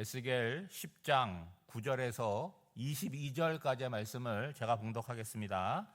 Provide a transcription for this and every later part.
에스겔 10장 9절에서 22절까지의 말씀을 제가 봉독하겠습니다.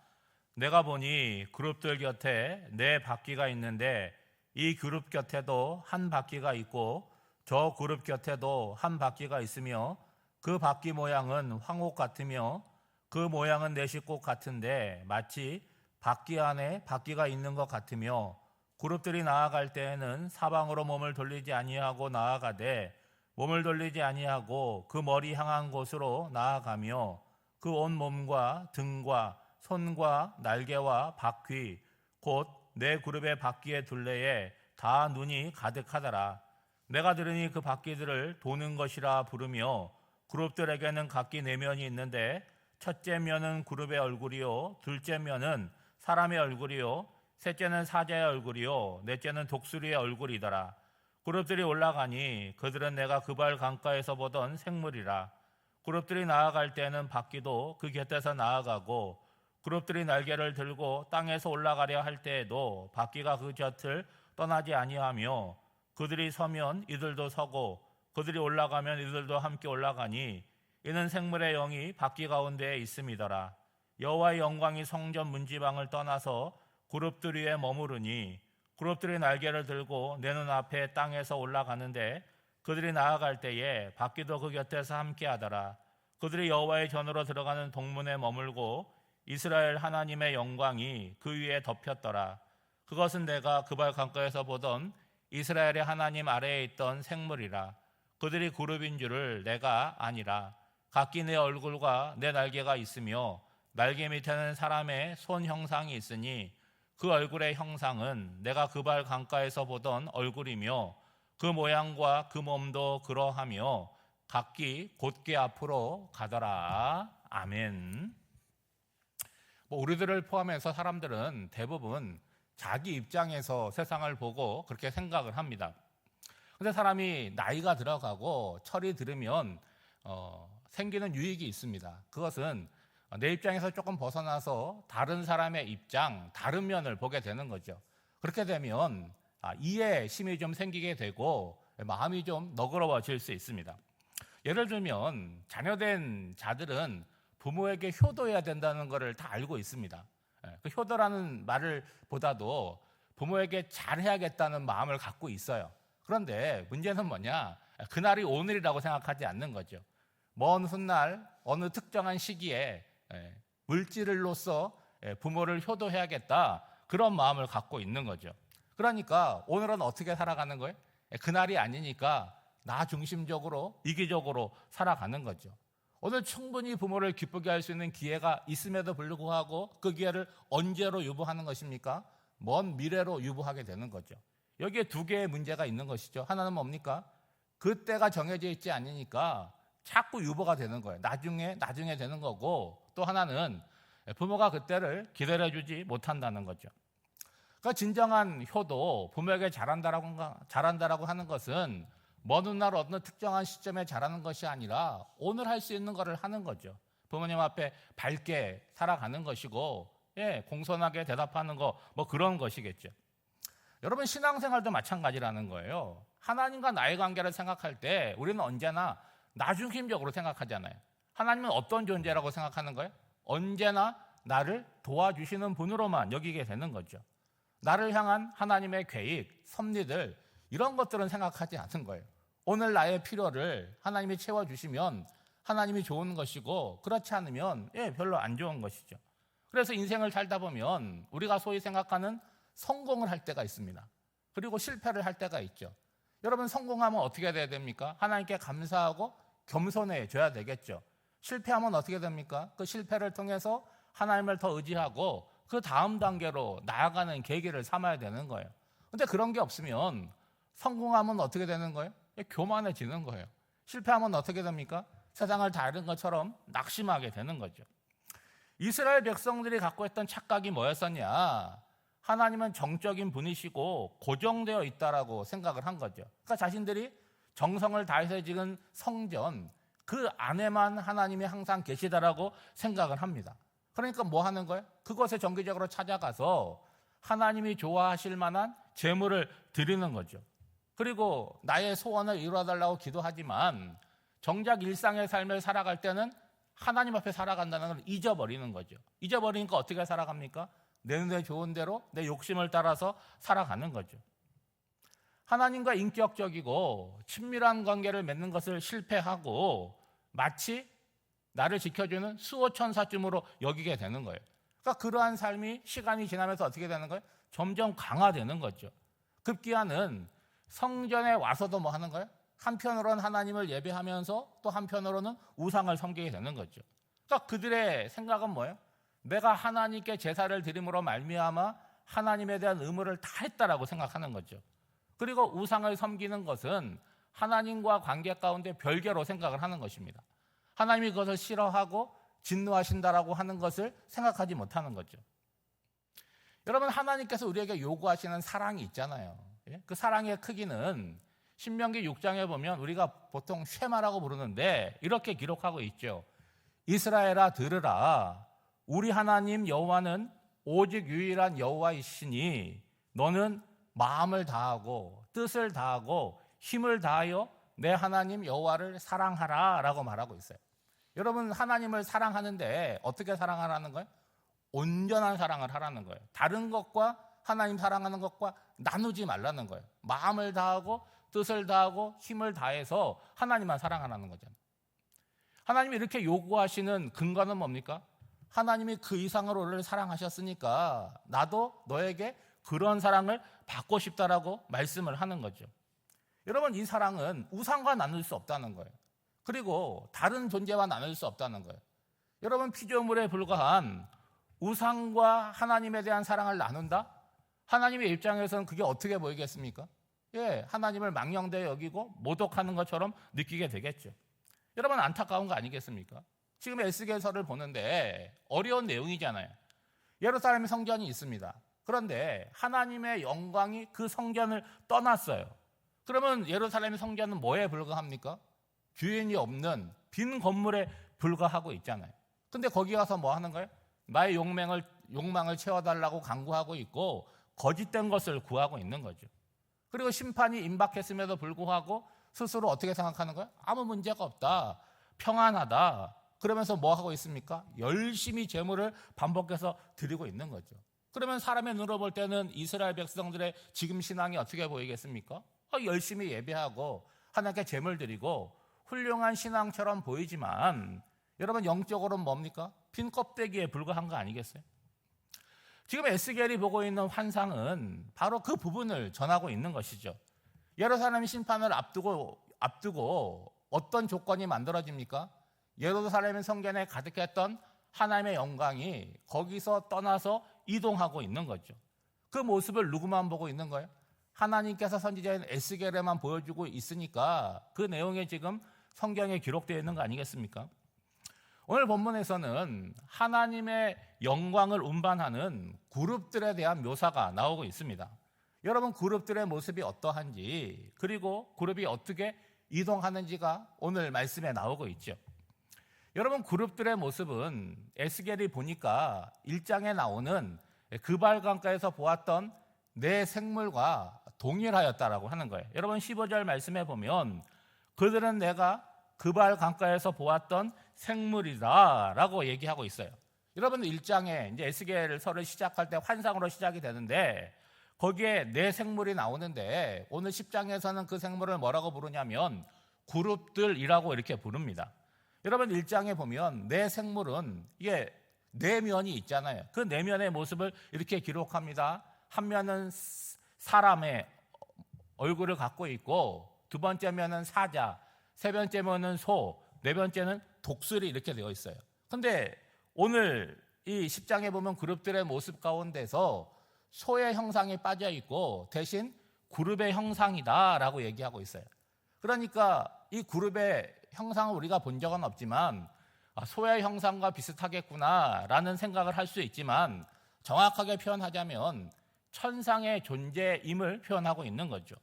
내가 보니 그룹들 곁에 네 바퀴가 있는데 이 그룹 곁에도 한 바퀴가 있고 저 그룹 곁에도 한 바퀴가 있으며 그 바퀴 모양은 황옥 같으며 그 모양은 내시꽃 같은데 마치 바퀴 안에 바퀴가 있는 것 같으며 그룹들이 나아갈 때에는 사방으로 몸을 돌리지 아니하고 나아가되 몸을 돌리지 아니하고 그 머리 향한 곳으로 나아가며 그 온 몸과 등과 손과 날개와 바퀴 곧 네 그룹의 바퀴의 둘레에 다 눈이 가득하더라. 내가 들으니 그 바퀴들을 도는 것이라 부르며 그룹들에게는 각기 네 면이 있는데 첫째 면은 그룹의 얼굴이요 둘째 면은 사람의 얼굴이요 셋째는 사자의 얼굴이요 넷째는 독수리의 얼굴이더라. 그룹들이 올라가니 그들은 내가 그발 강가에서 보던 생물이라. 그룹들이 나아갈 때는 바퀴도 그 곁에서 나아가고 그룹들이 날개를 들고 땅에서 올라가려 할 때에도 바퀴가 그 곁을 떠나지 아니하며 그들이 서면 이들도 서고 그들이 올라가면 이들도 함께 올라가니 이는 생물의 영이 바퀴 가운데에 있음이더라. 여호와의 영광이 성전 문지방을 떠나서 그룹들 위에 머무르니 그룹들이 날개를 들고 내 눈앞에 땅에서 올라가는데 그들이 나아갈 때에 바퀴도 그 곁에서 함께 하더라. 그들이 여호와의 전으로 들어가는 동문에 머물고 이스라엘 하나님의 영광이 그 위에 덮였더라. 그것은 내가 그발 강가에서 보던 이스라엘의 하나님 아래에 있던 생물이라. 그들이 그룹인 줄을 내가 아니라. 각기 내 얼굴과 내 날개가 있으며 날개 밑에는 사람의 손 형상이 있으니 그 얼굴의 형상은 내가 그발 강가에서 보던 얼굴이며 그 모양과 그 몸도 그러하며 각기 곧게 앞으로 가더라. 아멘. 우리들을 포함해서 사람들은 대부분 자기 입장에서 세상을 보고 그렇게 생각을 합니다. 그런데 사람이 나이가 들어가고 철이 들으면 생기는 유익이 있습니다. 그것은 내 입장에서 조금 벗어나서 다른 사람의 입장, 다른 면을 보게 되는 거죠. 그렇게 되면 이해심이 좀 생기게 되고 마음이 좀 너그러워질 수 있습니다. 예를 들면 자녀된 자들은 부모에게 효도해야 된다는 것을 다 알고 있습니다. 그 효도라는 말을 보다도 부모에게 잘해야겠다는 마음을 갖고 있어요. 그런데 문제는 뭐냐? 그날이 오늘이라고 생각하지 않는 거죠. 먼 훗날 어느 특정한 시기에 물질로서 부모를 효도해야겠다 그런 마음을 갖고 있는 거죠. 그러니까 오늘은 어떻게 살아가는 거예요? 그날이 아니니까 나 중심적으로 이기적으로 살아가는 거죠. 오늘 충분히 부모를 기쁘게 할 수 있는 기회가 있음에도 불구하고 그 기회를 언제로 유보하는 것입니까? 먼 미래로 유보하게 되는 거죠. 여기에 두 개의 문제가 있는 것이죠. 하나는 뭡니까? 그때가 정해져 있지 않으니까 자꾸 유보가 되는 거예요. 나중에 되는 거고, 또 하나는 부모가 그때를 기다려주지 못한다는 거죠. 그러니까 진정한 효도, 부모에게 잘한다라고 하는 것은 먼 훗날 어느 특정한 시점에 잘하는 것이 아니라 오늘 할 수 있는 것을 하는 거죠. 부모님 앞에 밝게 살아가는 것이고, 공손하게 대답하는 거, 그런 것이겠죠. 여러분, 신앙생활도 마찬가지라는 거예요. 하나님과 나의 관계를 생각할 때 우리는 언제나 나중심적으로 생각하잖아요. 하나님은 어떤 존재라고 생각하는 거예요? 언제나 나를 도와주시는 분으로만 여기게 되는 거죠. 나를 향한 하나님의 계획, 섭리들 이런 것들은 생각하지 않는 거예요. 오늘 나의 필요를 하나님이 채워주시면 하나님이 좋은 것이고 그렇지 않으면 별로 안 좋은 것이죠. 그래서 인생을 살다 보면 우리가 소위 생각하는 성공을 할 때가 있습니다. 그리고 실패를 할 때가 있죠. 여러분, 성공하면 어떻게 돼야 됩니까? 하나님께 감사하고 겸손해져야 되겠죠. 실패하면 어떻게 됩니까? 그 실패를 통해서 하나님을 더 의지하고 그 다음 단계로 나아가는 계기를 삼아야 되는 거예요. 그런데 그런 게 없으면 성공하면 어떻게 되는 거예요? 교만해지는 거예요. 실패하면 어떻게 됩니까? 세상을 다른 것처럼 낙심하게 되는 거죠. 이스라엘 백성들이 갖고 있던 착각이 뭐였었냐? 하나님은 정적인 분이시고 고정되어 있다라고 생각을 한 거죠. 그러니까 자신들이 정성을 다해서 지은 성전 그 안에만 하나님이 항상 계시다라고 생각을 합니다. 그러니까 뭐 하는 거예요? 그곳에 정기적으로 찾아가서 하나님이 좋아하실 만한 제물을 드리는 거죠. 그리고 나의 소원을 이루어달라고 기도하지만 정작 일상의 삶을 살아갈 때는 하나님 앞에 살아간다는 걸 잊어버리는 거죠. 잊어버리니까 어떻게 살아갑니까? 내 눈에 좋은 대로 내 욕심을 따라서 살아가는 거죠. 하나님과 인격적이고 친밀한 관계를 맺는 것을 실패하고 마치 나를 지켜주는 수호천사쯤으로 여기게 되는 거예요. 그러니까 그러한 삶이 시간이 지나면서 어떻게 되는 거예요? 점점 강화되는 거죠. 급기야는 성전에 와서도 뭐 하는 거예요? 한편으로는 하나님을 예배하면서 또 한편으로는 우상을 섬기게 되는 거죠. 그러니까 그들의 생각은 뭐예요? 내가 하나님께 제사를 드림으로 말미암아 하나님에 대한 의무를 다 했다라고 생각하는 거죠. 그리고 우상을 섬기는 것은 하나님과 관계 가운데 별개로 생각을 하는 것입니다. 하나님이 그것을 싫어하고 진노하신다라고 하는 것을 생각하지 못하는 거죠. 여러분, 하나님께서 우리에게 요구하시는 사랑이 있잖아요. 그 사랑의 크기는 신명기 6장에 보면 우리가 보통 쉐마라고 부르는데 이렇게 기록하고 있죠. 이스라엘아 들으라. 우리 하나님 여호와는 오직 유일한 여호와이시니 너는 마음을 다하고 뜻을 다하고 힘을 다하여 내 하나님 여호와를 사랑하라 라고 말하고 있어요. 여러분, 하나님을 사랑하는데 어떻게 사랑하라는 거예요? 온전한 사랑을 하라는 거예요. 다른 것과 하나님 사랑하는 것과 나누지 말라는 거예요. 마음을 다하고 뜻을 다하고 힘을 다해서 하나님만 사랑하라는 거잖아요. 하나님이 이렇게 요구하시는 근거는 뭡니까? 하나님이 그 이상으로 우리를 사랑하셨으니까 나도 너에게 그런 사랑을 받고 싶다라고 말씀을 하는 거죠. 여러분, 이 사랑은 우상과 나눌 수 없다는 거예요. 그리고 다른 존재와 나눌 수 없다는 거예요. 여러분, 피조물에 불과한 우상과 하나님에 대한 사랑을 나눈다? 하나님의 입장에서는 그게 어떻게 보이겠습니까? 하나님을 망령되이 여기고 모독하는 것처럼 느끼게 되겠죠. 여러분, 안타까운 거 아니겠습니까? 지금 에스겔서를 보는데 어려운 내용이잖아요. 예루살렘 성전이 있습니다. 그런데 하나님의 영광이 그 성전을 떠났어요. 그러면 예루살렘 성전은 뭐에 불과합니까? 주인이 없는 빈 건물에 불과하고 있잖아요. 근데 거기 가서 뭐 하는 거예요? 나의 욕망을 채워달라고 간구하고 있고 거짓된 것을 구하고 있는 거죠. 그리고 심판이 임박했음에도 불구하고 스스로 어떻게 생각하는 거예요? 아무 문제가 없다, 평안하다. 그러면서 뭐 하고 있습니까? 열심히 제물을 반복해서 드리고 있는 거죠. 그러면 사람의 눈으로 볼 때는 이스라엘 백성들의 지금 신앙이 어떻게 보이겠습니까? 열심히 예배하고 하나님께 제물 드리고 훌륭한 신앙처럼 보이지만 여러분, 영적으로는 뭡니까? 빈 껍데기에 불과한 거 아니겠어요? 지금 에스겔이 보고 있는 환상은 바로 그 부분을 전하고 있는 것이죠. 예루살렘 심판을 앞두고 어떤 조건이 만들어집니까? 예루살렘 성전에 가득했던 하나님의 영광이 거기서 떠나서 이동하고 있는 거죠. 그 모습을 누구만 보고 있는 거예요? 하나님께서 선지자인 에스겔에만 보여주고 있으니까 그 내용이 지금 성경에 기록되어 있는 거 아니겠습니까? 오늘 본문에서는 하나님의 영광을 운반하는 그룹들에 대한 묘사가 나오고 있습니다. 여러분, 그룹들의 모습이 어떠한지 그리고 그룹이 어떻게 이동하는지가 오늘 말씀에 나오고 있죠. 여러분, 그룹들의 모습은 에스겔이 보니까 1장에 나오는 그발 강가에서 보았던 네 생물과 동일하였다라고 하는 거예요. 여러분, 15절 말씀에 보면 그들은 내가 그발 강가에서 보았던 생물이다라고 얘기하고 있어요. 여러분, 1장에 이제 에스겔서를 시작할 때 환상으로 시작이 되는데 거기에 네 생물이 나오는데 오늘 10장에서는 그 생물을 뭐라고 부르냐면 그룹들이라고 이렇게 부릅니다. 여러분, 1장에 보면 네 생물은 이게 네 면이 있잖아요. 그 네 면의 모습을 이렇게 기록합니다. 한 면은 사람의 얼굴을 갖고 있고 두 번째 면은 사자, 세 번째 면은 소, 네 번째는 독수리 이렇게 되어 있어요. 근데 오늘 이 10장에 보면 그룹들의 모습 가운데서 소의 형상이 빠져 있고 대신 그룹의 형상이다라고 얘기하고 있어요. 그러니까 이 그룹의 형상을 우리가 본 적은 없지만 소의 형상과 비슷하겠구나라는 생각을 할 수 있지만 정확하게 표현하자면 천상의 존재임을 표현하고 있는 거죠.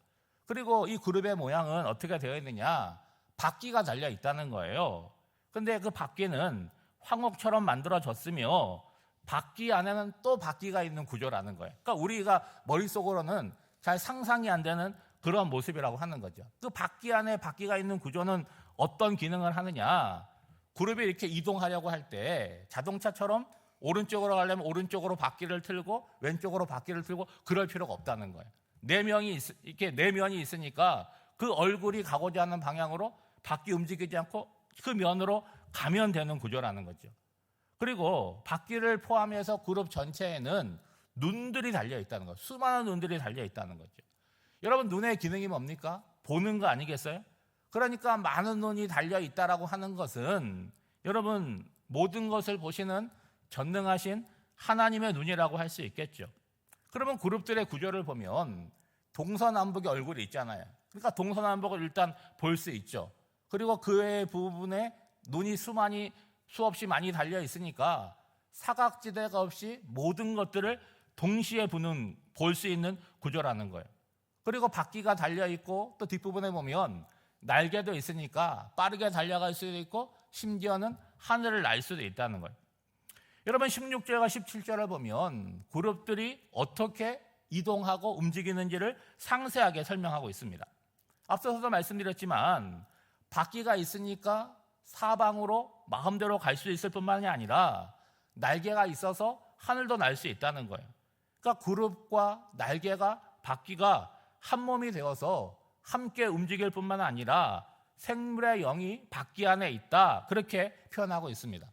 그리고 이 그룹의 모양은 어떻게 되어 있느냐? 바퀴가 달려 있다는 거예요. 근데 그 바퀴는 황옥처럼 만들어졌으며 바퀴 안에는 또 바퀴가 있는 구조라는 거예요. 그러니까 우리가 머릿속으로는 잘 상상이 안 되는 그런 모습이라고 하는 거죠. 그 바퀴 안에 바퀴가 있는 구조는 어떤 기능을 하느냐? 그룹이 이렇게 이동하려고 할 때 자동차처럼 오른쪽으로 가려면 오른쪽으로 바퀴를 틀고 왼쪽으로 바퀴를 틀고 그럴 필요가 없다는 거예요. 이렇게 내면이 있으니까 그 얼굴이 가고자 하는 방향으로 바퀴 움직이지 않고 그 면으로 가면 되는 구조라는 거죠. 그리고 바퀴를 포함해서 그룹 전체에는 눈들이 달려 있다는 거예요. 수많은 눈들이 달려 있다는 거죠. 여러분, 눈의 기능이 뭡니까? 보는 거 아니겠어요? 그러니까 많은 눈이 달려 있다라고 하는 것은 여러분, 모든 것을 보시는 전능하신 하나님의 눈이라고 할 수 있겠죠. 그러면 그룹들의 구조를 보면 동서남북의 얼굴이 있잖아요. 그러니까 동서남북을 일단 볼 수 있죠. 그리고 그 외의 부분에 눈이 수없이 많이 달려 있으니까 사각지대가 없이 모든 것들을 동시에 볼 수 있는 구조라는 거예요. 그리고 바퀴가 달려 있고 또 뒷부분에 보면 날개도 있으니까 빠르게 달려갈 수도 있고 심지어는 하늘을 날 수도 있다는 거예요. 여러분, 16절과 17절을 보면 그룹들이 어떻게 이동하고 움직이는지를 상세하게 설명하고 있습니다. 앞서서도 말씀드렸지만 바퀴가 있으니까 사방으로 마음대로 갈 수 있을 뿐만이 아니라 날개가 있어서 하늘도 날 수 있다는 거예요. 그러니까 그룹과 날개가 바퀴가 한 몸이 되어서 함께 움직일 뿐만 아니라 생물의 영이 바퀴 안에 있다, 그렇게 표현하고 있습니다.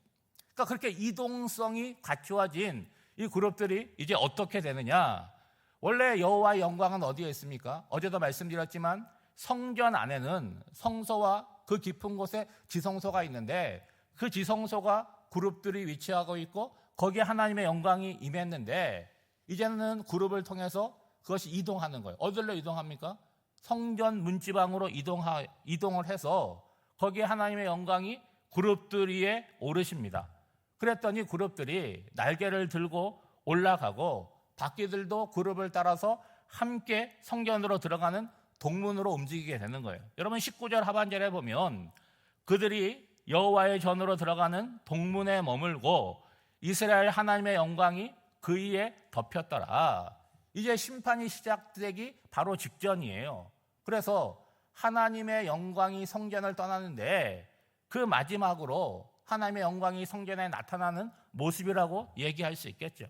그러니까 그렇게 이동성이 갖추어진 이 그룹들이 이제 어떻게 되느냐? 원래 여호와의 영광은 어디에 있습니까? 어제도 말씀드렸지만 성전 안에는 성소와 그 깊은 곳에 지성소가 있는데 그 지성소가 그룹들이 위치하고 있고 거기에 하나님의 영광이 임했는데 이제는 그룹을 통해서 그것이 이동하는 거예요. 어디로 이동합니까? 성전 문지방으로 이동을 해서 거기에 하나님의 영광이 그룹들 위에 오르십니다. 그랬더니 그룹들이 날개를 들고 올라가고 바퀴들도 그룹을 따라서 함께 성전으로 들어가는 동문으로 움직이게 되는 거예요. 여러분, 19절 하반절에 보면 그들이 여호와의 전으로 들어가는 동문에 머물고 이스라엘 하나님의 영광이 그 위에 덮였더라. 이제 심판이 시작되기 바로 직전이에요. 그래서 하나님의 영광이 성전을 떠나는데 그 마지막으로 하나님의 영광이 성전에 나타나는 모습이라고 얘기할 수 있겠죠.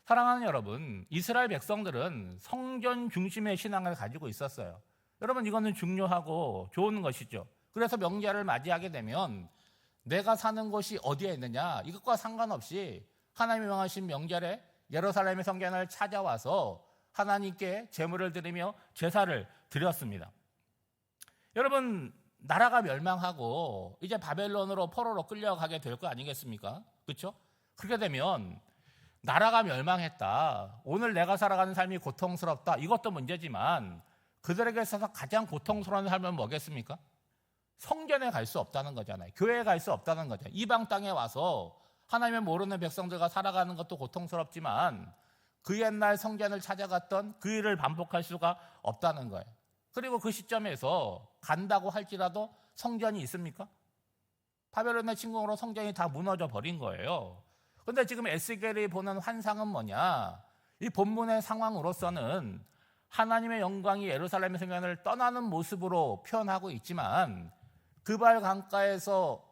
사랑하는 여러분, 이스라엘 백성들은 성전 중심의 신앙을 가지고 있었어요. 여러분, 이거는 중요하고 좋은 것이죠. 그래서 명절을 맞이하게 되면 내가 사는 곳이 어디에 있느냐, 이것과 상관없이 하나님이 명하신 명절에 예루살렘의 성전을 찾아와서 하나님께 제물을 드리며 제사를 드렸습니다. 여러분, 나라가 멸망하고 이제 바벨론으로 포로로 끌려가게 될 거 아니겠습니까? 그렇죠? 그렇게 되면 나라가 멸망했다, 오늘 내가 살아가는 삶이 고통스럽다, 이것도 문제지만 그들에게 있어서 가장 고통스러운 삶은 뭐겠습니까? 성전에 갈 수 없다는 거잖아요. 교회에 갈 수 없다는 거죠. 이방 땅에 와서 하나님을 모르는 백성들과 살아가는 것도 고통스럽지만 그 옛날 성전을 찾아갔던 그 일을 반복할 수가 없다는 거예요. 그리고 그 시점에서 간다고 할지라도 성전이 있습니까? 바벨론의 침공으로 성전이 다 무너져 버린 거예요. 그런데 지금 에스겔이 보는 환상은 뭐냐? 이 본문의 상황으로서는 하나님의 영광이 예루살렘의 성전을 떠나는 모습으로 표현하고 있지만 그발 강가에서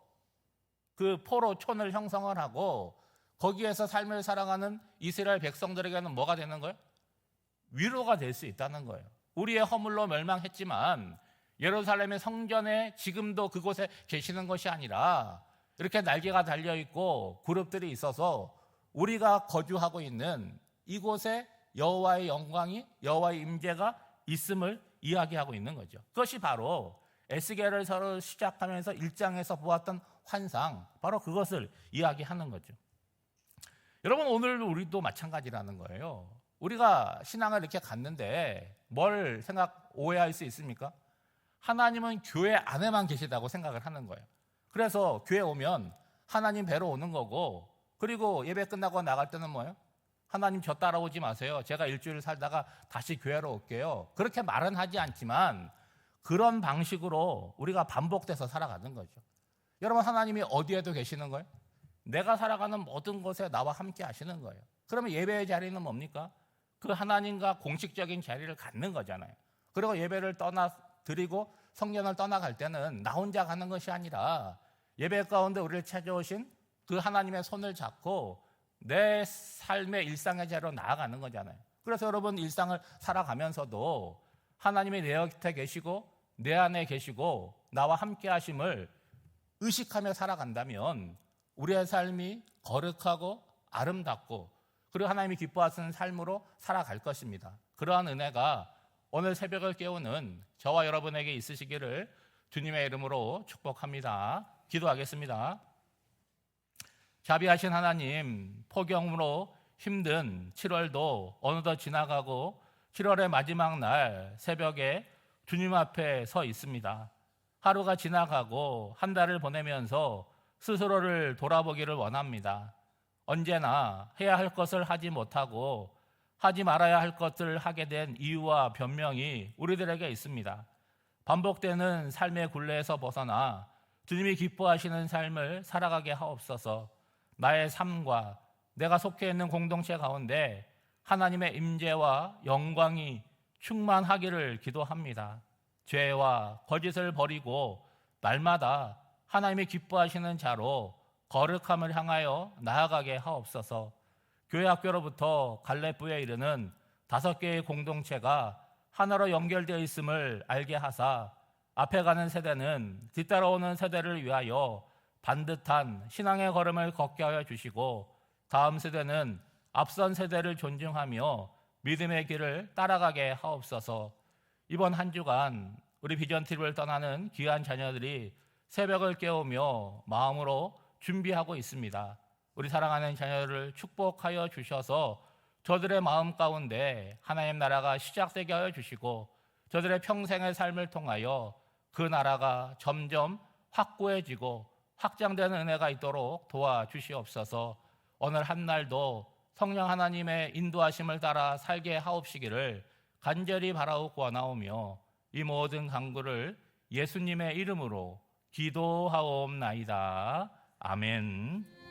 그 포로촌을 형성을 하고 거기에서 삶을 살아가는 이스라엘 백성들에게는 뭐가 되는 거예요? 위로가 될 수 있다는 거예요. 우리의 허물로 멸망했지만 예루살렘의 성전에 지금도 그곳에 계시는 것이 아니라 이렇게 날개가 달려있고 그룹들이 있어서 우리가 거주하고 있는 이곳에 여호와의 영광이, 여호와의 임재가 있음을 이야기하고 있는 거죠. 그것이 바로 에스겔을 서로 시작하면서 1장에서 보았던 환상, 바로 그것을 이야기하는 거죠. 여러분, 오늘 우리도 마찬가지라는 거예요. 우리가 신앙을 이렇게 갔는데 뭘 오해할 수 있습니까? 하나님은 교회 안에만 계시다고 생각을 하는 거예요. 그래서 교회 오면 하나님 뵈러 오는 거고, 그리고 예배 끝나고 나갈 때는 뭐예요? 하나님 저 따라오지 마세요. 제가 일주일 살다가 다시 교회로 올게요. 그렇게 말은 하지 않지만 그런 방식으로 우리가 반복돼서 살아가는 거죠. 여러분, 하나님이 어디에도 계시는 거예요? 내가 살아가는 모든 곳에 나와 함께 하시는 거예요. 그러면 예배의 자리는 뭡니까? 그 하나님과 공식적인 자리를 갖는 거잖아요. 그리고 예배를 드리고 성전을 떠나갈 때는 나 혼자 가는 것이 아니라 예배 가운데 우리를 찾아오신 그 하나님의 손을 잡고 내 삶의 일상의 자리로 나아가는 거잖아요. 그래서 여러분 일상을 살아가면서도 하나님이 내 곁에 계시고 내 안에 계시고 나와 함께 하심을 의식하며 살아간다면 우리의 삶이 거룩하고 아름답고 그리고 하나님이 기뻐하시는 삶으로 살아갈 것입니다. 그러한 은혜가 오늘 새벽을 깨우는 저와 여러분에게 있으시기를 주님의 이름으로 축복합니다. 기도하겠습니다. 자비하신 하나님, 폭염으로 힘든 7월도 어느덧 지나가고 7월의 마지막 날 새벽에 주님 앞에 서 있습니다. 하루가 지나가고 한 달을 보내면서 스스로를 돌아보기를 원합니다. 언제나 해야 할 것을 하지 못하고 하지 말아야 할 것을 하게 된 이유와 변명이 우리들에게 있습니다. 반복되는 삶의 굴레에서 벗어나 주님이 기뻐하시는 삶을 살아가게 하옵소서. 나의 삶과 내가 속해 있는 공동체 가운데 하나님의 임재와 영광이 충만하기를 기도합니다. 죄와 거짓을 버리고 날마다 하나님이 기뻐하시는 자로 거룩함을 향하여 나아가게 하옵소서. 교회 학교로부터 갈렙부에 이르는 5개의 공동체가 하나로 연결되어 있음을 알게 하사 앞에 가는 세대는 뒤따라오는 세대를 위하여 반듯한 신앙의 걸음을 걷게 하여 주시고 다음 세대는 앞선 세대를 존중하며 믿음의 길을 따라가게 하옵소서. 이번 한 주간 우리 비전TV를 떠나는 귀한 자녀들이 새벽을 깨우며 마음으로 준비하고 있습니다. 우리 사랑하는 자녀들을 축복하여 주셔서 저들의 마음 가운데 하나님 나라가 시작되게 하여 주시고 저들의 평생의 삶을 통하여 그 나라가 점점 확고해지고 확장되는 은혜가 있도록 도와주시옵소서. 오늘 한 날도 성령 하나님의 인도하심을 따라 살게 하옵시기를 간절히 바라고 원하오며 이 모든 간구를 예수님의 이름으로 기도하옵나이다. 아멘.